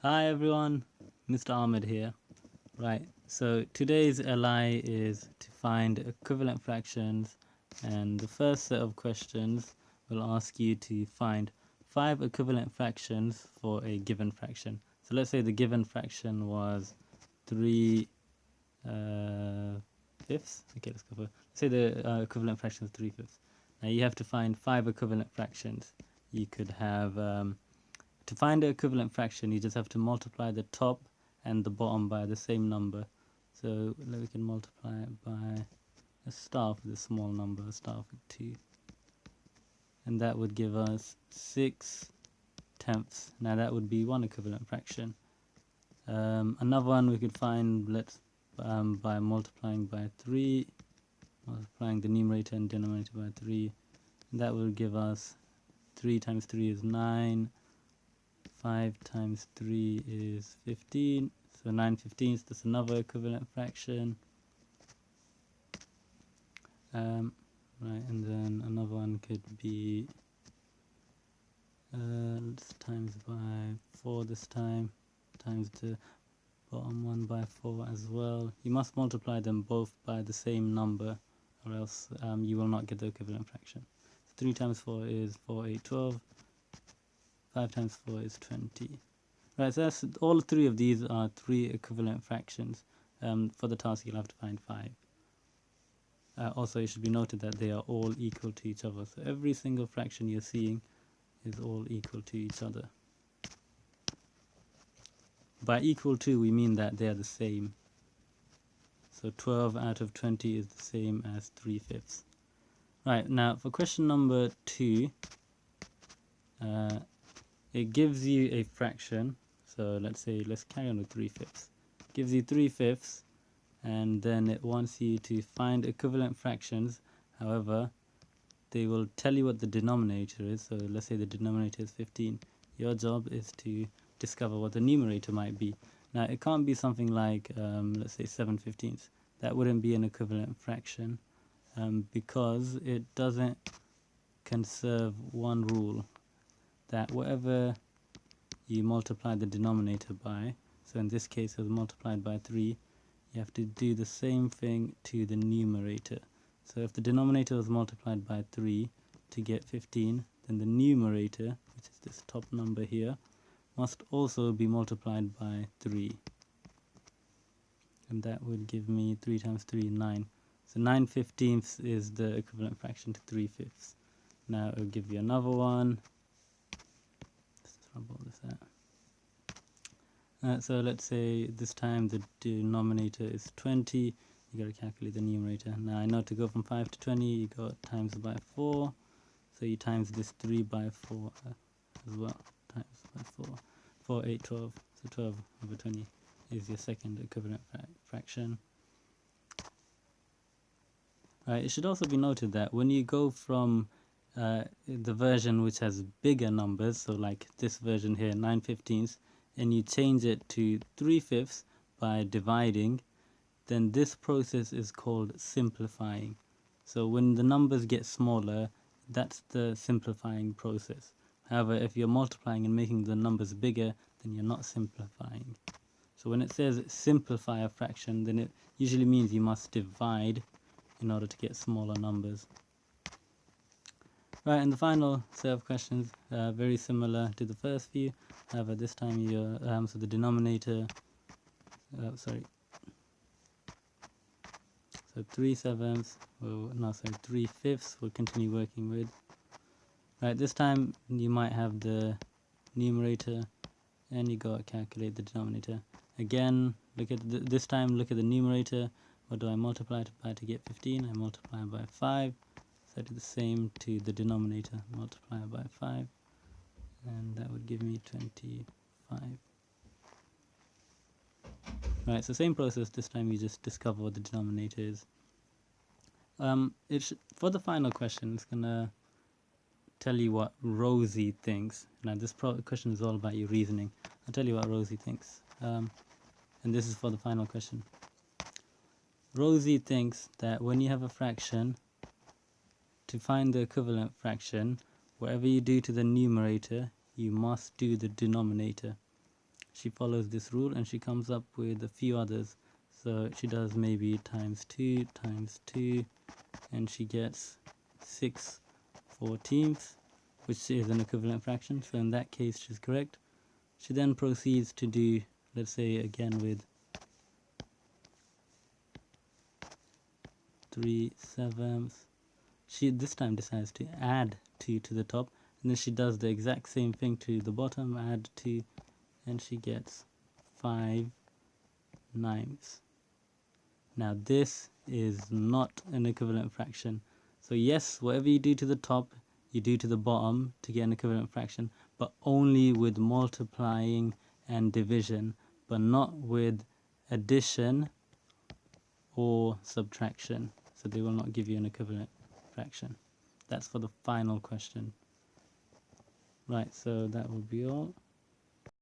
Hi everyone, Mr. Ahmed here. Right, so today's LI is to find equivalent fractions, and the first set of questions will ask you to find 5 equivalent fractions for a given fraction. So let's say the given fraction was 3 fifths. Okay, let's go for, let's say the equivalent fraction is 3 fifths. Now you have to find 5 equivalent fractions. You could have to find the equivalent fraction, you just have to multiply the top and the bottom by the same number. So we can multiply it by, let's start with a small number, start with 2. And that would give us 6/10. Now that would be one equivalent fraction. Another one we could find, by multiplying by 3, multiplying the numerator and denominator by 3. And that will give us 3 times 3 is 9. 5 times 3 is 15, so 9/15. That's another equivalent fraction. Right, and then another one could be, let's times by 4 this time, times the bottom one by 4 as well. You must multiply them both by the same number, or else you will not get the equivalent fraction. 3 times 4 is 4, 8, 12. 5 times 4 is 20. Right, so that's all 3 of these are 3 equivalent fractions. For the task, you'll have to find 5. Also, it should be noted that they are all equal to each other. So every single fraction you're seeing is all equal to each other. By equal to, we mean that they are the same. So 12 out of 20 is the same as 3/5. Right, now for question number 2, it gives you a fraction. So let's carry on with 3/5. Gives you 3/5, and then it wants you to find equivalent fractions. However, they will tell you what the denominator is. So let's say the denominator is 15. Your job is to discover what the numerator might be. Now it can't be something like let's say 7/15. That wouldn't be an equivalent fraction because it doesn't conserve one rule, that whatever you multiply the denominator by, so in this case it was multiplied by 3, you have to do the same thing to the numerator. So if the denominator was multiplied by 3 to get 15, then the numerator, which is this top number here, must also be multiplied by 3. And that would give me 3 times 3, 9. So 9/15 is the equivalent fraction to 3/5. Now it will give you another one. Let's trouble this out. So let's say this time the denominator is 20. You got to calculate the numerator. Now I know to go from 5 to 20, you got times by 4. So you times this 3 by 4 as well. Times by 4. 4, 8, 12. So 12 over 20 is your second equivalent fraction. Right, it should also be noted that when you go from the version which has bigger numbers, so like this version here, 9/15, and you change it to 3/5 by dividing, then this process is called simplifying. So when the numbers get smaller, that's the simplifying process. However, if you're multiplying and making the numbers bigger, then you're not simplifying. So when it says simplify a fraction, then it usually means you must divide in order to get smaller numbers. Right, and the final set of questions, very similar to the first few. However, this time you're, so the denominator, so 3/7, 3/5 we'll continue working with. Right, this time you might have the numerator and you got to calculate the denominator. Again, this time look at the numerator. What do I multiply it by to get 15? I multiply by 5. So I do the same to the denominator, multiply by 5, and that would give me 25. Right, so same process. This time you just discover what the denominator is. For the final question, it's gonna tell you what Rosie thinks. Now this question is all about your reasoning. I'll tell you what Rosie thinks. And this is for the final question. Rosie thinks that when you have a fraction, to find the equivalent fraction, whatever you do to the numerator, you must do the denominator. she follows this rule and she comes up with a few others. So she does maybe times 2 times 2, and she gets 6/14, which is an equivalent fraction. So in that case, she's correct. She then proceeds to do, let's say again with 3/7. She this time decides to add 2 to the top, and then she does the exact same thing to the bottom, add 2, and she gets 5/9. Now this is not an equivalent fraction. So yes, whatever you do to the top, you do to the bottom to get an equivalent fraction, but only with multiplying and division, but not with addition or subtraction. So they will not give you an equivalent fraction. That's for the final question. Right, so that will be all.